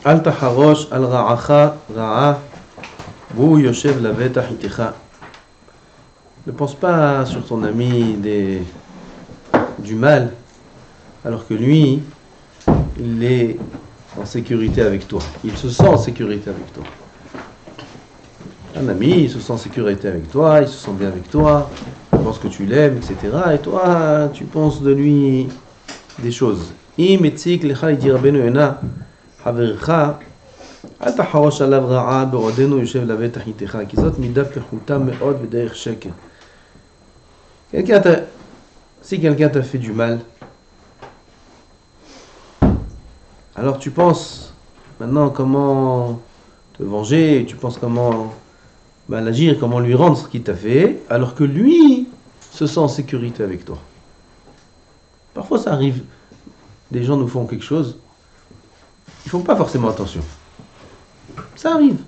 Al taharosh al ra'acha ra'a bu yoshev lavetach itecha. Ne pense pas sur ton ami du mal, alors que lui, il est en sécurité avec toi. Il se sent en sécurité avec toi. Un ami, il se sent en sécurité avec toi, il se sent bien avec toi, il pense que tu l'aimes, etc. Et toi, tu penses de lui des choses. Im etzik lecha idi Rabbeinu Yona havercha אל תחרוש עליו רעה בעודנו יושב לבטח איתך, כי זאת מידה פחותה מאוד בדרך שקר. Si quelqu'un t'a fait du mal, alors tu penses maintenant comment te venger, tu penses comment agir, comment lui rendre ce qu'il t'a fait, alors que lui se sent en sécurité avec toi. Parfois ça arrive, des gens nous font quelque chose, ils font pas forcément attention. Ça arrive.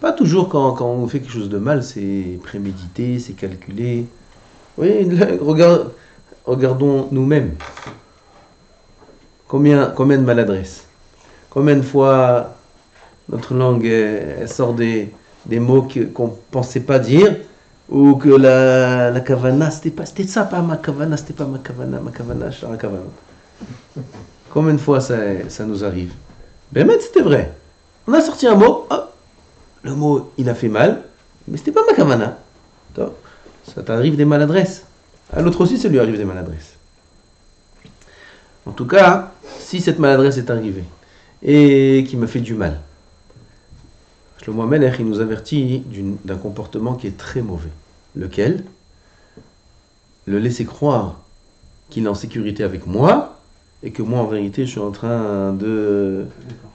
Pas toujours quand on fait quelque chose de mal, c'est prémédité, c'est calculé. Oui, regardons nous-mêmes. Combien de maladresses. Combien de fois notre langue elle sort des mots qu'on ne pensait pas dire, ou que la kavana, c'était ça, pas ma kavana, c'était pas ma kavana, shara kavana. Combien de fois ça nous arrive? Ben, c'était vrai. On a sorti un mot, hop, le mot il a fait mal, mais c'était pas ma kavana. Ça t'arrive des maladresses. À l'autre aussi, ça lui arrive des maladresses. En tout cas, si cette maladresse est arrivée et qui m'a fait du mal, Shlomo HaMelech, il nous avertit d'un comportement qui est très mauvais. Lequel? Le laisser croire qu'il est en sécurité avec moi et que moi, en vérité, je suis en train de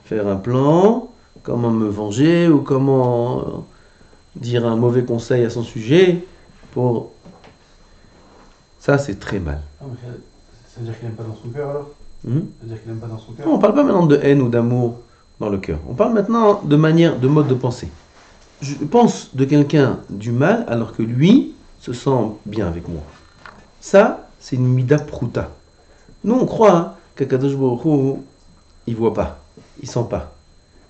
faire un plan, comment me venger ou comment dire un mauvais conseil à son sujet pour... Ça, c'est très mal. Ah, ça veut dire qu'il n'aime pas dans son cœur alors? Ça veut dire qu'il n'aime pas dans son cœur? Non, on ne parle pas maintenant de haine ou d'amour dans le cœur. On parle maintenant de manière, de mode de pensée. Je pense de quelqu'un du mal alors que lui se sent bien avec moi. Ça, c'est une mida pruta. Nous, on croit qu'Akadosh Baruch Hu, il ne voit pas, il ne sent pas.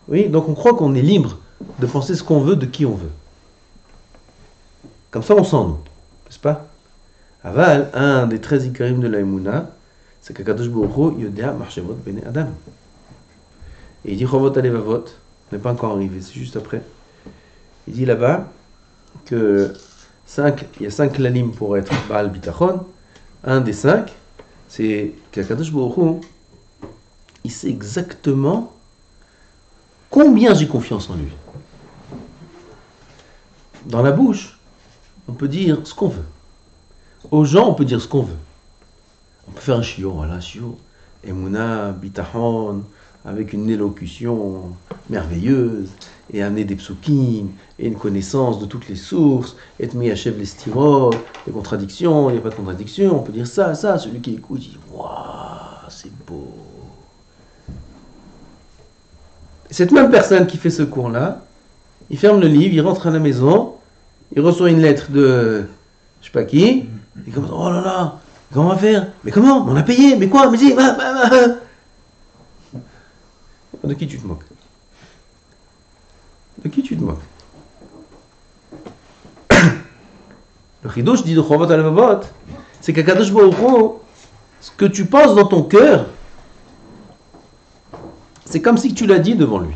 Oui, donc on croit qu'on est libre de penser ce qu'on veut de qui on veut. Comme ça, on sent, nous. N'est-ce pas? Aval, un des 13 ikarim de la Emouna, c'est qu'Akadosh Baruch Hu yodea marchevot bene Adam. Et il dit Chovot alevavot, n'est pas encore arrivé, c'est juste après. Il dit là-bas que il y a 5 lalim pour être Baal Bitachon. Un des 5, c'est qu'Akadosh Baruch Hu, il sait exactement combien j'ai confiance en lui. Dans la bouche, on peut dire ce qu'on veut. Aux gens, on peut dire ce qu'on veut. On peut faire un shiur, voilà, shiur. Emouna, bitachon, avec une élocution merveilleuse, et amener des psukim, et une connaissance de toutes les sources, et te miyachev les stirot, les contradictions, il n'y a pas de contradiction, on peut dire ça, celui qui écoute dit waouh, c'est beau. Cette même personne qui fait ce cours-là, il ferme le livre, il rentre à la maison, il reçoit une lettre de je sais pas qui, il commence, oh là là, comment on va faire? Mais comment? On a payé, mais quoi? Mais si, De qui tu te moques? De qui tu te moques? Le chidouche dit de Chovot alevavot, c'est qu'Akadosh Baruch Hu, ce que tu penses dans ton cœur, c'est comme si tu l'as dit devant lui.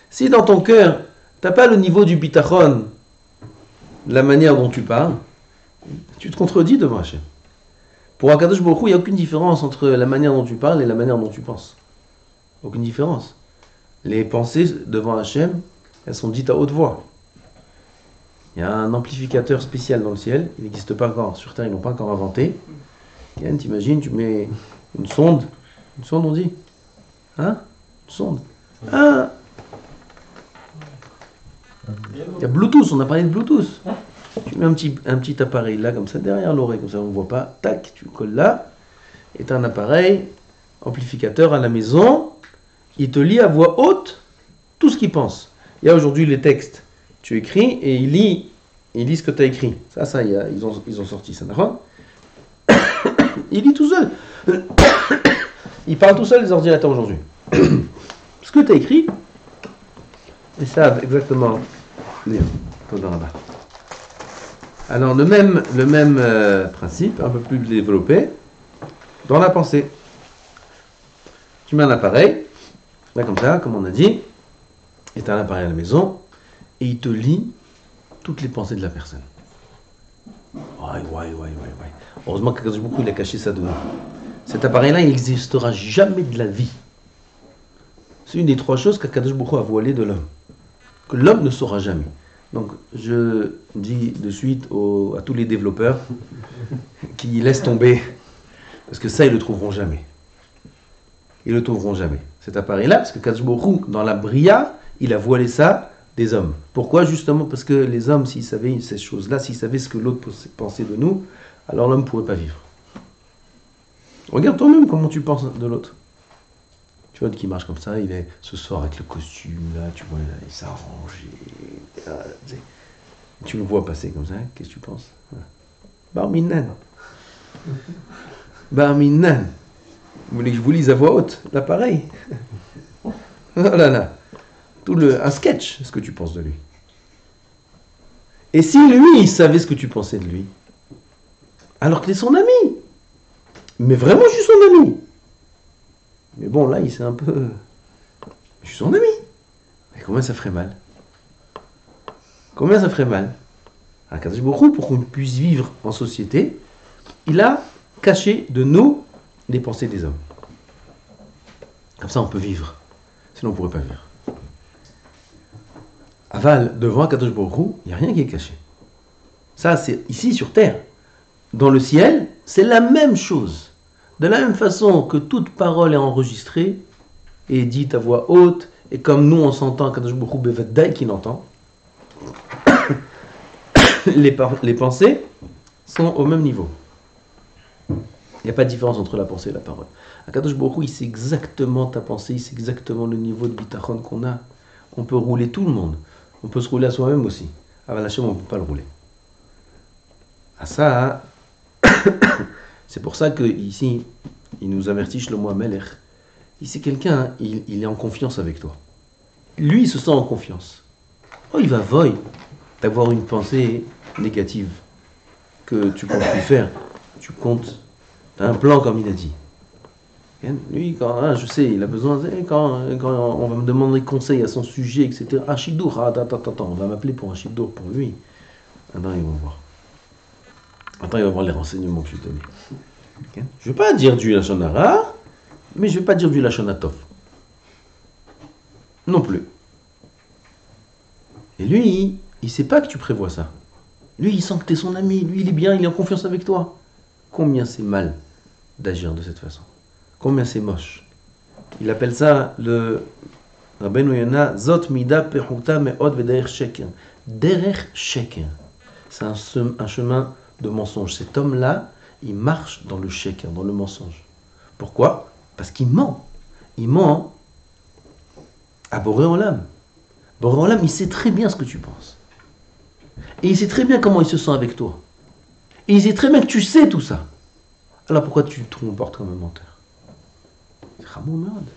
Si dans ton cœur, tu n'as pas le niveau du bitachon, la manière dont tu parles, tu te contredis devant Hachem. Pour Akadosh Baruch Hu, il n'y a aucune différence entre la manière dont tu parles et la manière dont tu penses. Aucune différence. Les pensées devant Hachem, elles sont dites à haute voix. Il y a un amplificateur spécial dans le ciel, il n'existe pas encore, sur Terre ils n'ont pas encore inventé. Yann, t'imagines, tu mets une sonde on dit? Hein? Une sonde. Ah! Il y a Bluetooth, on a parlé de Bluetooth. Tu mets un petit appareil là, comme ça, derrière l'oreille, comme ça on ne voit pas. Tac, tu le colles là. Et tu as un appareil, amplificateur à la maison. Il te lit à voix haute tout ce qu'il pense. Il y a aujourd'hui les textes. Tu écris et il lit ce que tu as écrit. Ça, ils ont sorti ça. Il lit tout seul. Ils parlent tout seuls, les ordinateurs, aujourd'hui. Ce que tu as écrit, ils savent exactement lire. Alors, le même principe, un peu plus développé, dans la pensée. Tu mets un appareil, là comme ça, comme on a dit, et tu as un appareil à la maison, et il te lit toutes les pensées de la personne. Ouais. Heureusement qu'Akadosh Baruch Hu, il a caché ça de nous. Cet appareil-là, il n'existera jamais de la vie. C'est une des trois choses qu'Akadosh Baruch Hu a voilées de l'homme. Que l'homme ne saura jamais. Donc, je dis de suite à tous les développeurs qui laissent tomber, parce que ça, ils ne le trouveront jamais. Ils ne le trouveront jamais. Cet appareil-là, parce que Akadosh Baruch Hu, dans la Bria, il a voilé ça des hommes. Pourquoi? Justement parce que les hommes, s'ils savaient ces choses-là, s'ils savaient ce que l'autre pensait de nous, alors l'homme ne pourrait pas vivre. Regarde toi-même comment tu penses de l'autre. Tu vois, qui marche comme ça, il est ce soir avec le costume, là, tu vois, là, il s'arrange. Tu le vois passer comme ça, qu'est-ce que tu penses? Barminan. Barminan. Vous voulez que je vous lise à voix haute? Là, pareil. Oh là là. Un sketch, ce que tu penses de lui. Et si lui, il savait ce que tu pensais de lui, alors que tu es son ami. Mais vraiment, je suis son ami. Mais bon, là, il s'est un peu... Je suis son ami. Mais combien ça ferait mal? Combien ça ferait mal? Akadosh Baruch Hu, pour qu'on puisse vivre en société, il a caché de nous les pensées des hommes. Comme ça, on peut vivre. Sinon, on ne pourrait pas vivre. Aval, devant Akadosh Baruch Hu, il n'y a rien qui est caché. Ça, c'est ici sur terre. Dans le ciel, c'est la même chose. De la même façon que toute parole est enregistrée et dite à voix haute, et comme nous on s'entend, Akadosh Baruch Hu Bevedai qui l'entend, les pensées sont au même niveau. Il n'y a pas de différence entre la pensée et la parole. Akadosh Baruch Hu, il sait exactement ta pensée, il sait exactement le niveau de bitachon qu'on a. On peut rouler tout le monde. On peut se rouler à soi-même aussi. Avec Hachem, on ne peut pas le rouler. À ça, c'est pour ça que ici, il nous avertit Shlomo HaMelech. Ici, quelqu'un, il est en confiance avec toi. Lui, il se sent en confiance. Oh, il va voyer d'avoir une pensée négative que tu comptes lui faire. Tu comptes, tu as un plan comme il a dit. Lui, quand je sais, il a besoin, quand on va me demander conseil à son sujet, etc. Ah, Shidour, attends, on va m'appeler pour un Shidour pour lui. Attends, ils vont voir. Attends, il va voir les renseignements que je te donne. Okay. Je ne vais pas dire du Lachon Hara, mais je ne vais pas dire du Lachon Tov. Non plus. Et lui, il ne sait pas que tu prévois ça. Lui, il sent que tu es son ami. Lui, il est bien, il est en confiance avec toi. Combien c'est mal d'agir de cette façon? Combien c'est moche? Il appelle ça le Rabbeinu Yonah Zot Mida Pechuta Me'od V'Derech Sheker. Derech Sheker. C'est un chemin de mensonge. Cet homme-là, il marche dans le sheker, dans le mensonge. Pourquoi? Parce qu'il ment. Il ment à Boré Olam. Boré Olam, il sait très bien ce que tu penses. Et il sait très bien comment il se sent avec toi. Et il sait très bien que tu sais tout ça. Alors pourquoi tu te comportes comme un menteur? C'est Ramon Merde.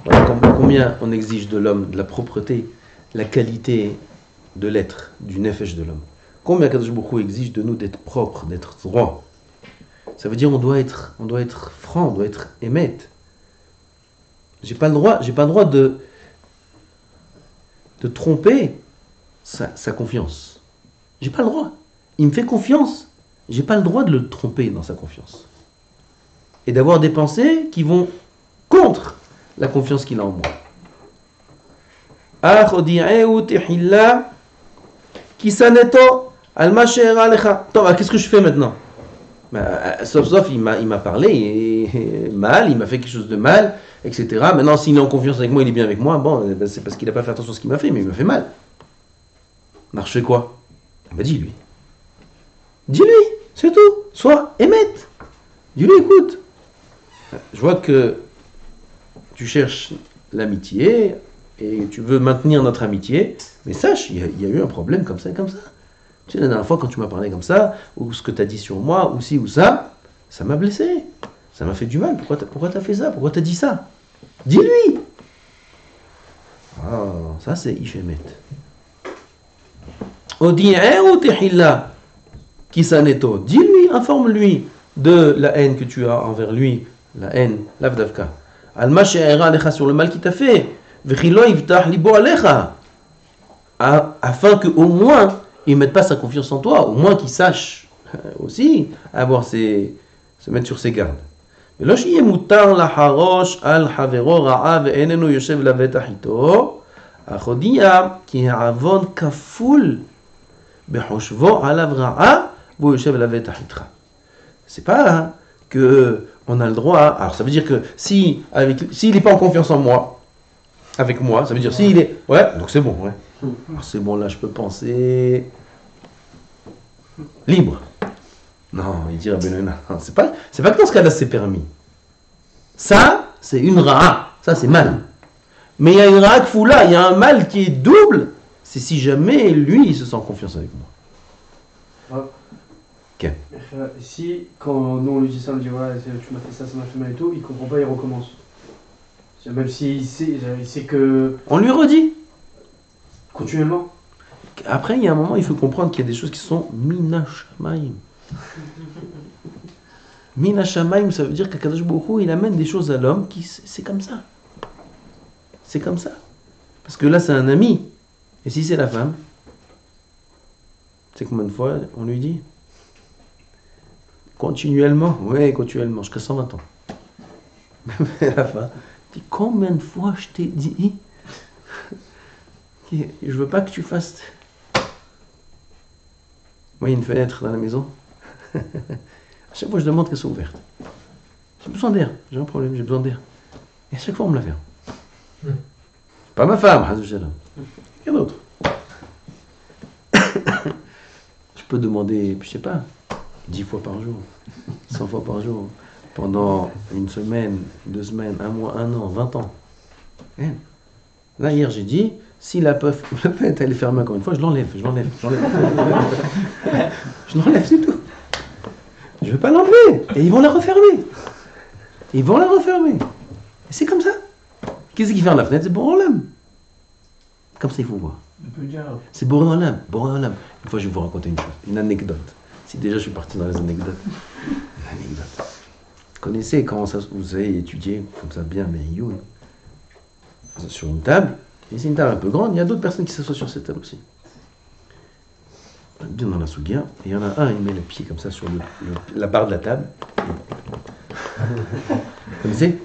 Voilà combien on exige de l'homme, de la propreté, la qualité de l'être, du nefesh de l'homme. Combien Akadosh Baruch Hu exige de nous d'être propre, d'être droit. Ça veut dire on doit être franc, on doit être émette. J'ai pas le droit de tromper sa confiance. J'ai pas le droit. Il me fait confiance. J'ai pas le droit de le tromper dans sa confiance. Et d'avoir des pensées qui vont contre la confiance qu'il a en moi. Qu'est-ce que je fais maintenant? Sauf, il m'a parlé mal, il m'a fait quelque chose de mal, etc. Maintenant, s'il est en confiance avec moi, il est bien avec moi, bon, c'est parce qu'il n'a pas fait attention à ce qu'il m'a fait, mais il m'a fait mal. Alors je fais quoi? Il m'a dit, lui. Dis-lui, c'est tout. Sois émette. Dis-lui, écoute. Je vois que tu cherches l'amitié et tu veux maintenir notre amitié, mais sache, il y a eu un problème comme ça et comme ça. Tu sais, la dernière fois, quand tu m'as parlé comme ça, ou ce que tu as dit sur moi, ou ci ou ça, ça m'a blessé, ça m'a fait du mal, pourquoi t'as fait ça, pourquoi t'as dit ça? Dis-lui. Oh, ça c'est Ishemet. Dis-lui, informe-lui de la haine que tu as envers lui, la haine, l'avdavka. Alma she'era alecha, sur le mal qu'il t'a fait. V'chilo yivtach libo alecha. Afin qu'au moins, il ne mette pas sa confiance en toi, au moins qu'il sache aussi se mettre sur ses gardes. ולא שיהיה מותר לחרוש על חברו רעה ואיננו יושב לבטח איתו, אך הודיע כי העוון כפול בחושבו עליו רעה והוא יושב לבטח איתך. C'est pas que on a le droit, alors ça veut dire que s'il n'est pas en confiance en moi, avec moi, ça veut dire s'il est, ouais, donc c'est bon, ouais. Alors c'est bon, là je peux penser libre. Non, il dit Rabbeinu, c'est pas que dans ce cas-là c'est permis. Ça, c'est une ra'a, ça c'est mal. Mais il y a une ra'a kfoula, il y a un mal qui est double, c'est si jamais lui il se sent en confiance avec moi. Okay. Si, quand nous on lui dit ça, on lui dit ouais, tu m'as fait ça m'a fait mal et tout, il comprend pas, il recommence. Même s'il sait que. On lui redit. Continuellement. Après, il y a un moment, il faut comprendre qu'il y a des choses qui sont minashamaim. Minashamaim, ça veut dire qu'Akadosh Baruch Hu, il amène des choses à l'homme qui, c'est comme ça. C'est comme ça. Parce que là, c'est un ami. Et si c'est la femme, c'est combien de fois on lui dit? Continuellement. Oui, continuellement, jusqu'à 120 ans. Même à la fin, dis combien de fois je t'ai dit? Je veux pas que tu fasses. Moi, il y a une fenêtre dans la maison. À chaque fois, je demande qu'elle soit ouverte. J'ai besoin d'air. J'ai un problème, j'ai besoin d'air. Et à chaque fois, on me la ferme. Pas ma femme, quelqu'un d'autre. Je peux demander, je sais pas, 10 fois par jour, 100 fois par jour, pendant une semaine, 2 semaines, 1 mois, 1 an, 20 ans. Là, hier, j'ai dit, si la fenêtre elle est fermée encore une fois, je l'enlève. Je l'enlève, c'est tout. Je ne vais pas l'enlever. Et ils vont la refermer. Et c'est comme ça. Qu'est-ce qui ferme la fenêtre? C'est Boréolam. Comme ça, il faut voir. C'est Boréolam. Une fois, je vais vous raconter une anecdote. Si déjà je suis parti dans les anecdotes. Vous connaissez quand vous avez étudié comme ça bien, mais you, sur une table. Et c'est une table un peu grande, il y a d'autres personnes qui s'assoient sur cette table aussi. Bien dans la souguia, et il y en a un, il met le pied comme ça sur la barre de la table. Vous connaissez?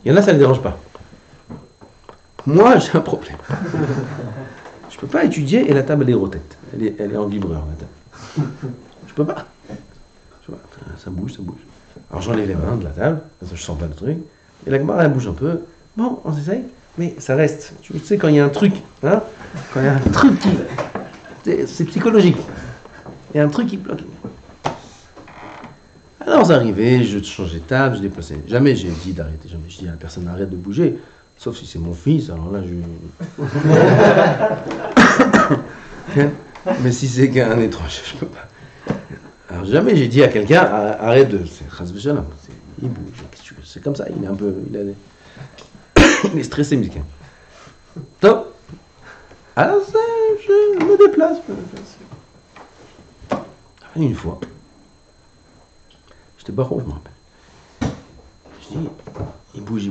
Il y en a, ça ne les dérange pas. Moi, j'ai un problème. Je ne peux pas étudier et la table, elle est rotette. Elle est en vibreur, la table. Je peux pas. Ça bouge. Alors j'enlève les mains de la table, je sens pas le truc. Et la Gemara, elle bouge un peu. Bon, on essaye, mais ça reste. Tu sais, quand il y a un truc, hein, quand il y a un truc qui... C'est psychologique. Il y a un truc qui bloque. Alors, c'est arrivé, je changeais de table, je déplaçais. Jamais j'ai dit d'arrêter. Jamais je dis à la personne arrête de bouger. Sauf si c'est mon fils, alors là, Mais si c'est qu'un étranger, je peux pas. Alors, jamais j'ai dit à quelqu'un arrête de... C'est Chas v'Shalom. Il bouge. C'est comme ça, il est un peu... Il est stressé, musical. Donc, alors je me déplace. Une fois, j'étais baron, je me rappelle. Je dis, il bouge.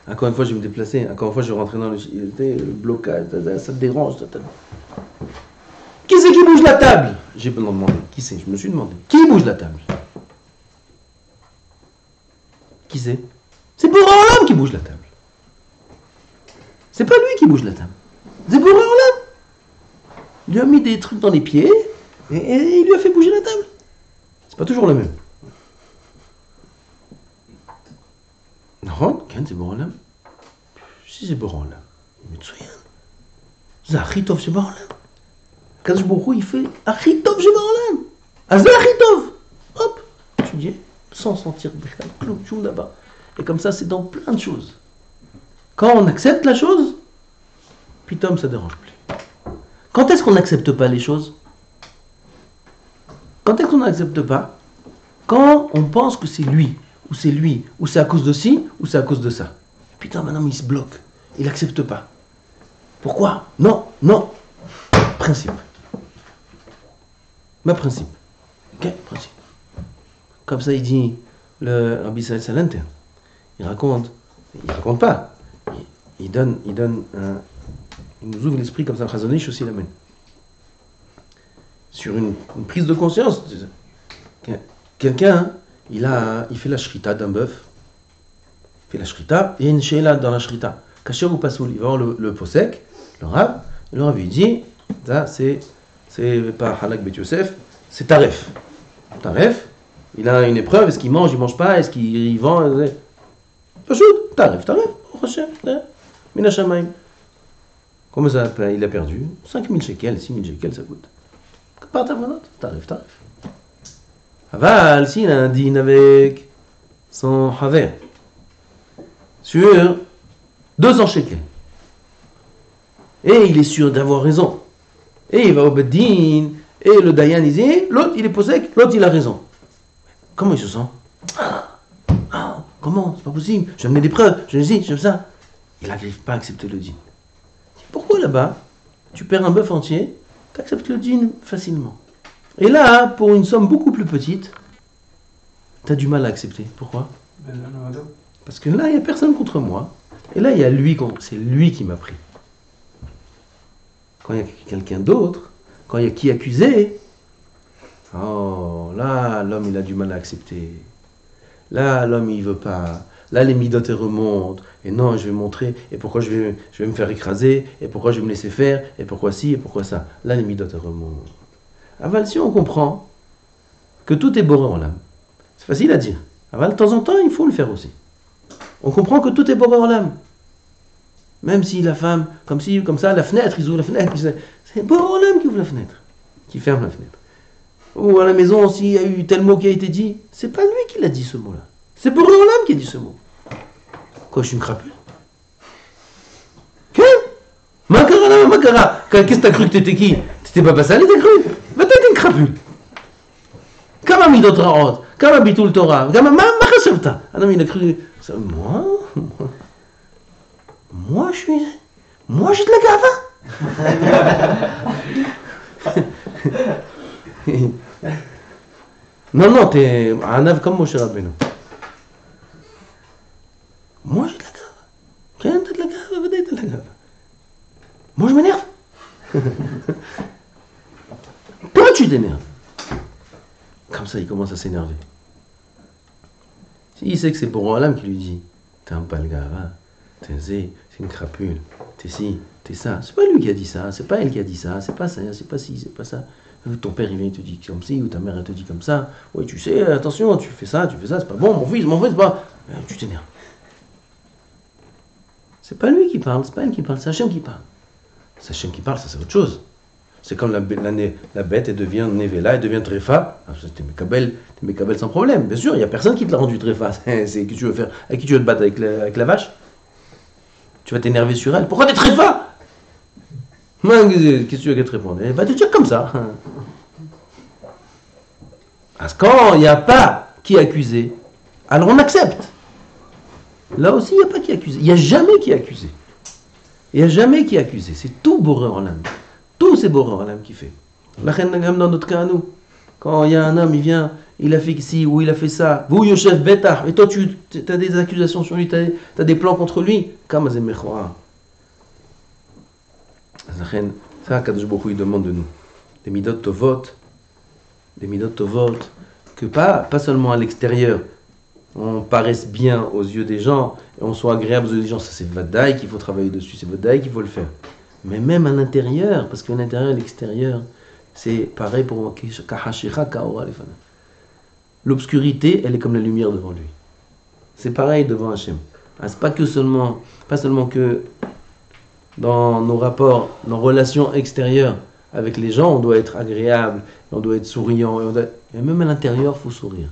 Encore une fois, je vais me déplacer. Encore une fois, je vais rentrer dans le blocage. Ça te dérange. Qui c'est qui bouge la table? J'ai pas demandé. Qui c'est? Je me suis demandé. Qui bouge la table? Qui c'est? C'est Boréolam qui bouge la table. C'est pas lui qui bouge la table. C'est Boréolam. Il lui a mis des trucs dans les pieds et il lui a fait bouger la table. C'est pas toujours le même. Non, c'est Boréolam. Si c'est Boréolam, mais tu souviens. C'est Achitov chez Boréolam. Kadosh Baruch Hu, il fait Achitov chez Boréolam. Azé Achitov. Hop, tu dis, sans sentir clou, chou là-bas. Et comme ça, c'est dans plein de choses. Quand on accepte la chose, puis Tom, ça ne dérange plus. Quand est-ce qu'on n'accepte pas les choses? Quand est-ce qu'on n'accepte pas? Quand on pense que c'est lui, ou c'est à cause de ci, ou c'est à cause de ça. Putain, maintenant il se bloque, il n'accepte pas. Pourquoi? Non. Principe. Ma principe. Ok, principe. Comme ça, il dit, le Rabbi Israël Salanter, il raconte pas, il nous ouvre l'esprit comme ça, Chazon-Ish aussi l'amène. Sur une prise de conscience. Quelqu'un, il fait la shrita d'un bœuf, il fait la shrita, il y a une sheila dans la shrita. Kasher ou pasoul, il va voir le posek, le Rav lui dit, ça c'est pas halak bet Yosef, c'est taref. Taref, il a une épreuve, est-ce qu'il mange, il mange pas, est-ce qu'il vend, pasoul, taref, mina shamayim. Comment ça, il a perdu 5000 shekels, 6000 shekels, ça coûte. Par ta note, taref. Aval, s'il a un dîne avec son haver sur 200 shekels, et il est sûr d'avoir raison, et il va au Beddin, et le Dayan il dit, l'autre il est posé, l'autre il a raison. Comment il se sent? Comment? C'est pas possible, je mets des preuves, je dis, je fais ça. Il n'arrive pas à accepter le dîne. Pourquoi là-bas, tu perds un bœuf entier, tu acceptes le dîne facilement. Et là, pour une somme beaucoup plus petite, tu as du mal à accepter. Pourquoi? Parce que là, il n'y a personne contre moi. Et là, il y a lui, c'est lui qui m'a pris. Quand il y a quelqu'un d'autre, quand il y a qui accusé, oh, là, l'homme, il a du mal à accepter. Là, l'homme, il veut pas. Là, les midotes remontent. Et non, je vais montrer. Et pourquoi je vais me faire écraser? Et pourquoi je vais me laisser faire? Et pourquoi ci? Et pourquoi ça? Là, les midotes remontent. Aval, si on comprend que tout est boré en l'âme, c'est facile à dire. Aval, de temps en temps, il faut le faire aussi. On comprend que tout est boré en l'âme. Même si la femme, comme ça, la fenêtre, ils ouvrent la fenêtre, c'est boré en l'âme qui ouvre la fenêtre, qui ferme la fenêtre. Ou à la maison, s'il y a eu tel mot qui a été dit, c'est pas lui qui l'a dit ce mot-là. C'est boré en l'âme qui a dit ce mot. Quoi, je suis une crapule? Qu'est-ce que t'as cru que t'étais qui? T'étais pas passé à t'as cru? Mais t'étais une crapule. Kama midot ra'ot, kama bitul Torah, kama ma chashavta. Ah non, mais il a cru. Moi, j'ai de la gava. Non, t'es un ave comme Moshe Rabbeinu. Moi, j'ai de la gava. Rien de la gava, vedette de la gava. Moi, je m'énerve. Toi, tu t'énerves. Comme ça, il commence à s'énerver. Il sait que c'est pour l'âme qui lui dit, t'es un palgava, t'es une crapule, t'es ci, t'es ça. C'est pas lui qui a dit ça, c'est pas elle qui a dit ça, c'est pas ça, c'est pas ci, c'est pas ça. Ton père il vient et te dit comme ci, ou ta mère elle te dit comme ça. Oui, tu sais, attention, tu fais ça, c'est pas bon, mon fils, c'est pas. Tu t'énerves. C'est pas lui qui parle, c'est pas elle qui parle, c'est Hachem qui parle. C'est Hachem qui parle, ça c'est autre chose. C'est comme la bête, elle devient Nevela, elle devient Tréfa. T'es Mekabel sans problème. Bien sûr, il n'y a personne qui te l'a rendu Tréfa. C'est que tu veux faire. Avec qui tu veux te battre avec la vache? Tu vas t'énerver sur elle. Pourquoi t'es Tréfa? Qu'est-ce que tu veux qu'elle te réponde? Elle va te dire comme ça. Parce que quand il n'y a pas qui est accusé, alors on accepte. Là aussi, il n'y a pas qui est accusé. Il n'y a jamais qui est accusé. Il n'y a jamais qui est accusé. C'est tout Boré en l'âme. Tout c'est Boré en l'âme qui fait. La reine même dans notre cas à nous. Quand il y a un homme, il vient, il a fait ci ou il a fait ça. Vous, Yosef Betah, et toi tu as des accusations sur lui, tu as des plans contre lui. Comme Azemechora. La reine, ça, Kadosh Baruch Hu, il demande de nous. Des midot tovot, que pas seulement à l'extérieur, on paraisse bien aux yeux des gens, et on soit agréable aux yeux des gens, ça c'est Vadaï qu'il faut travailler dessus, c'est Vadaï qu'il faut le faire. Mais même à l'intérieur, parce qu'à l'intérieur et à l'extérieur, c'est pareil pour l'obscurité, elle est comme la lumière devant lui. C'est pareil devant Hachem. C'est pas seulement que dans nos rapports, nos relations extérieures avec les gens, on doit être agréable, on doit être souriant, et même à l'intérieur, il faut sourire.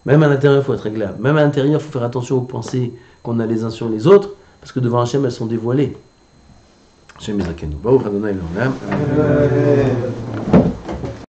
Même à l'intérieur, il faut être agréable. Même à l'intérieur, il faut faire attention aux pensées qu'on a les uns sur les autres, parce que devant Hachem, elles sont dévoilées. Hachem Yizakenu. Baruch Adonai L'Olam. Amen.